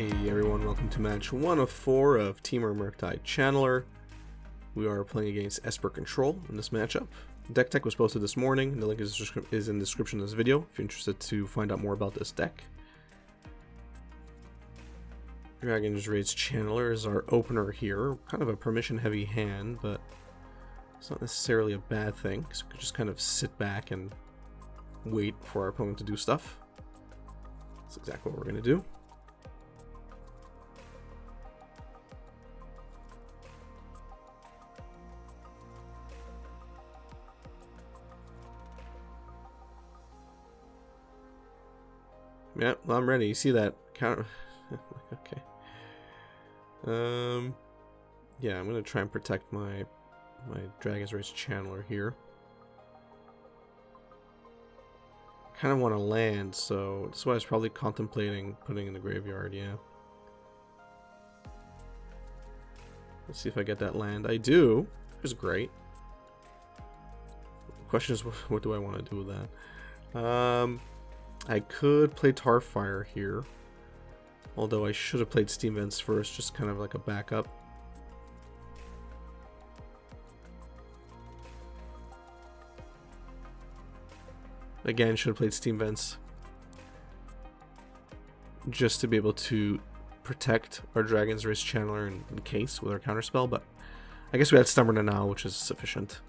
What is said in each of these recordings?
Hey everyone, welcome to match 1 of 4 of Temur Murktide Channeler. We are playing against Esper Control in this matchup. Deck tech was posted this morning, and the link is in the description of this video if you're interested to find out more about this deck. Dragon's Rage Channeler is our opener here. Kind of a permission heavy hand, but it's not necessarily a bad thing, because we could just kind of sit back and wait for our opponent to do stuff. That's exactly what we're going to do. Yeah, well, I'm ready. You see that counter? Okay. Yeah, I'm gonna try and protect my Dragon's Rage Channeler here. Kind of want to land, so that's why I was probably contemplating putting in the graveyard. Yeah. Let's see if I get that land. I do. Which is great. The question is, what do I want to do with that? I could play Tarfire here, although I should have played Steam Vents first, just kind of like a backup. Again, should have played Steam Vents just to be able to protect our Dragon's Rage Channeler in case with our counterspell, but I guess we had Stubborn now, which is sufficient.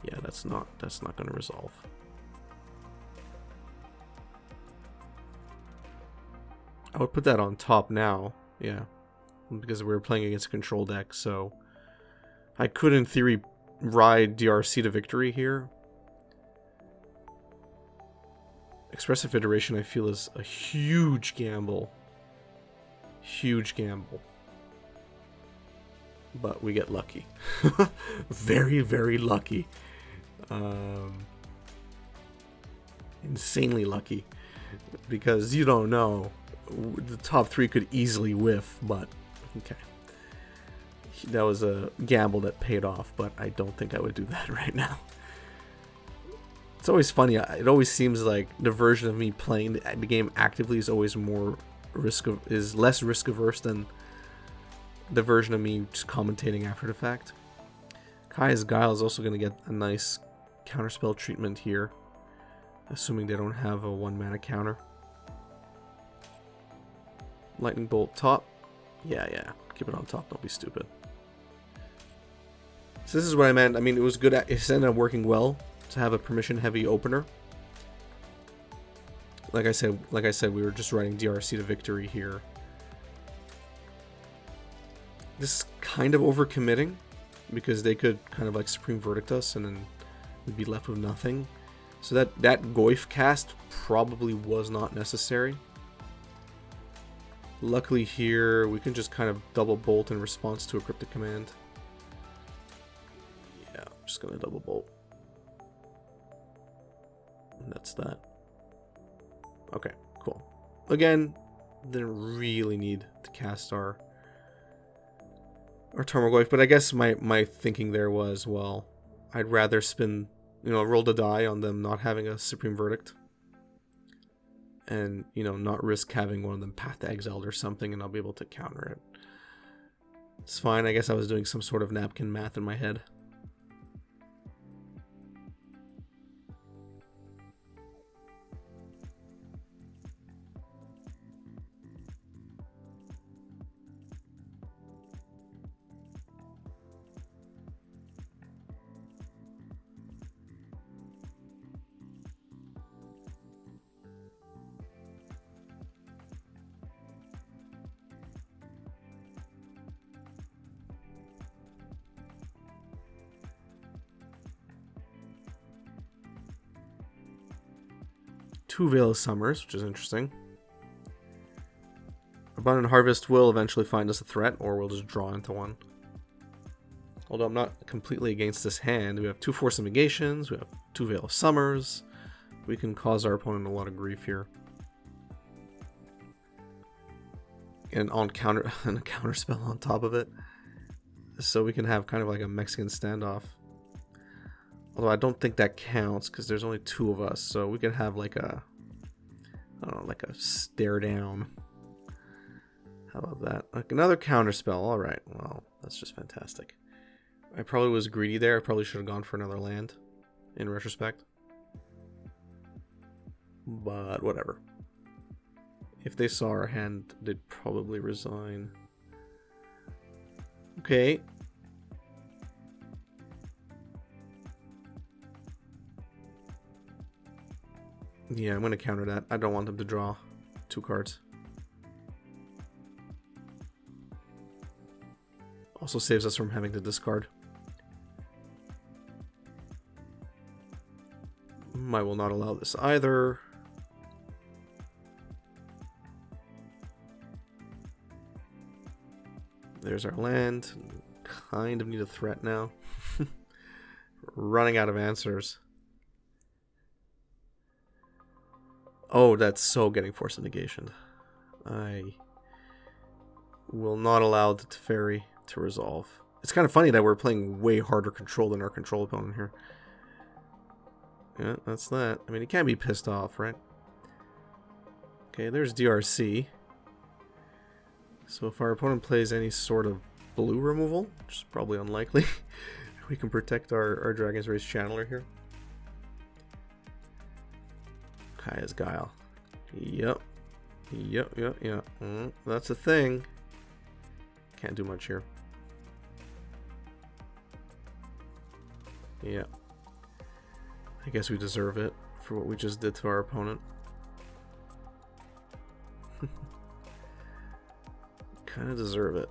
Yeah, that's not going to resolve. I would put that on top now, yeah, because we're playing against a control deck, so I could, in theory, ride DRC to victory here. Expressive Iteration, I feel, is a huge gamble. Huge gamble. But we get lucky. Very, very lucky. Insanely lucky. Because you don't know. The top 3 could easily whiff, but okay. That was a gamble that paid off, but I don't think I would do that right now. It's always funny. It always seems like the version of me playing the game actively is always less risk averse than the version of me just commentating after the fact. Kai's Guile is also going to get a nice counterspell treatment here, assuming they don't have a 1 mana counter. Lightning Bolt top. Yeah. Keep it on top. Don't be stupid. So this is what I meant. I mean, it was good. It ended up working well to have a permission-heavy opener. Like I said, we were just riding DRC to victory here. This is kind of overcommitting because they could kind of like Supreme Verdict us, and then we'd be left with nothing. So that Goyf cast probably was not necessary. Luckily here, we can just kind of double bolt in response to a cryptic command. Yeah, I'm just gonna double bolt. And that's that. Okay, cool. Again, didn't really need to cast our Tarmogoyf, but I guess my thinking there was, well, I'd rather spin, roll the die on them not having a Supreme Verdict. And, not risk having one of them Path to Exiled or something, and I'll be able to counter it. It's fine. I guess I was doing some sort of napkin math in my head. Two Veil of Summers, which is interesting. Abundant Harvest will eventually find us a threat, or we'll just draw into one. Although I'm not completely against this hand. We have 2 Force of Negations, we have 2 Veil of Summers. We can cause our opponent a lot of grief here. And a counter spell on top of it. So we can have kind of like a Mexican standoff. Although I don't think that counts because there's only 2 of us, so we could have like a, I don't know, like a stare down. How about that? Like another counter spell. All right. Well, that's just fantastic. I probably was greedy there. I probably should have gone for another land in retrospect. But whatever. If they saw our hand, they'd probably resign. Okay. Yeah, I'm going to counter that. I don't want them to draw 2 cards. Also saves us from having to discard. I will not allow this either. There's our land. Kind of need a threat now. Running out of answers. Oh, that's so getting force of negation. I will not allow the Teferi to resolve. It's kind of funny that we're playing way harder control than our control opponent here. Yeah, that's that. I mean, he can't be pissed off, right? Okay, there's DRC. So if our opponent plays any sort of blue removal, which is probably unlikely, we can protect our Dragon's Rage Channeler here. Kaya's Guile. Yep. That's a thing. Can't do much here. Yeah. I guess we deserve it for what we just did to our opponent. Kind of deserve it.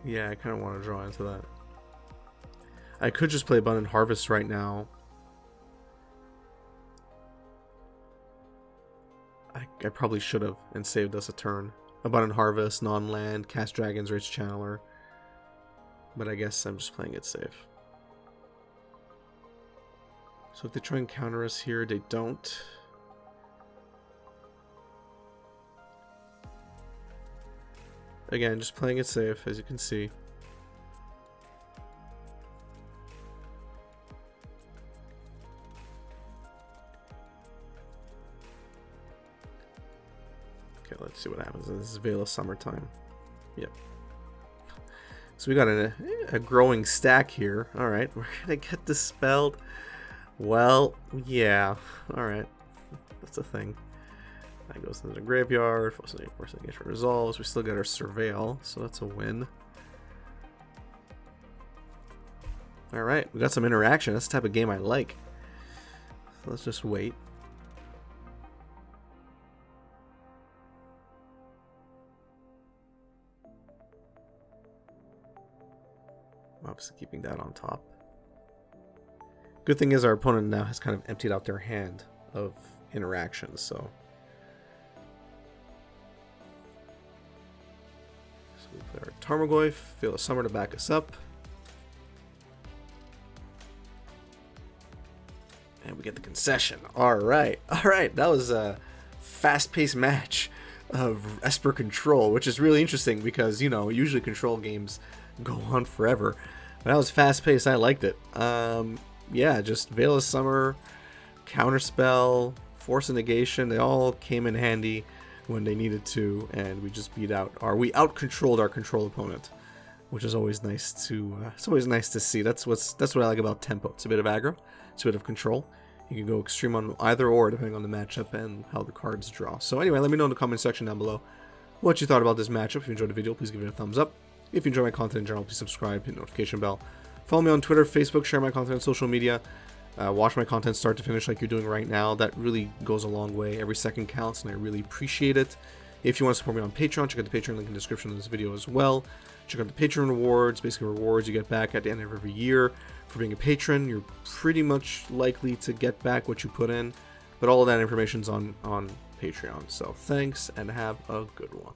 Yeah, I kind of want to draw into that. I could just play Abundant Harvest right now. I probably should have and saved us a turn. Abundant Harvest, non-land, cast Dragon's Rage Channeler. But I guess I'm just playing it safe. So if they try and counter us here, they don't. Again, just playing it safe, as you can see. Okay, let's see what happens. This is Veil of Summertime. Yep. So we got a growing stack here. Alright, we're gonna get dispelled. Well, yeah. Alright. That's a thing. That goes into the graveyard. Force negation resolves. We still got our Surveil, so that's a win. Alright, we got some interaction. That's the type of game I like. So let's just wait. Obviously keeping that on top. Good thing is our opponent now has kind of emptied out their hand of interactions, so we play our Tarmogoyf, Veil of Summer to back us up. And we get the concession. Alright, that was a fast-paced match of Esper Control, which is really interesting because, you know, usually control games go on forever. But that was fast-paced, I liked it. Yeah, just Veil of Summer, Counterspell, Force of Negation, they all came in handy when they needed to, and we just we out-controlled our control opponent, which is always nice to see. That's what I like about tempo. It's a bit of aggro, it's a bit of control. You can go extreme on either or depending on the matchup and how the cards draw. So anyway, let me know in the comment section down below what you thought about this matchup. If you enjoyed the video, please give it a thumbs up. If you enjoy my content in general, please subscribe, hit the notification bell. Follow me on Twitter, Facebook, share my content on social media. Watch my content start to finish like you're doing right now. That really goes a long way. Every second counts, and I really appreciate it. If you want to support me on Patreon, check out the Patreon link in the description of this video as well. Check out the Patreon rewards, basically rewards you get back at the end of every year. For being a patron, you're pretty much likely to get back what you put in. But all of that information's on Patreon. So thanks, and have a good one.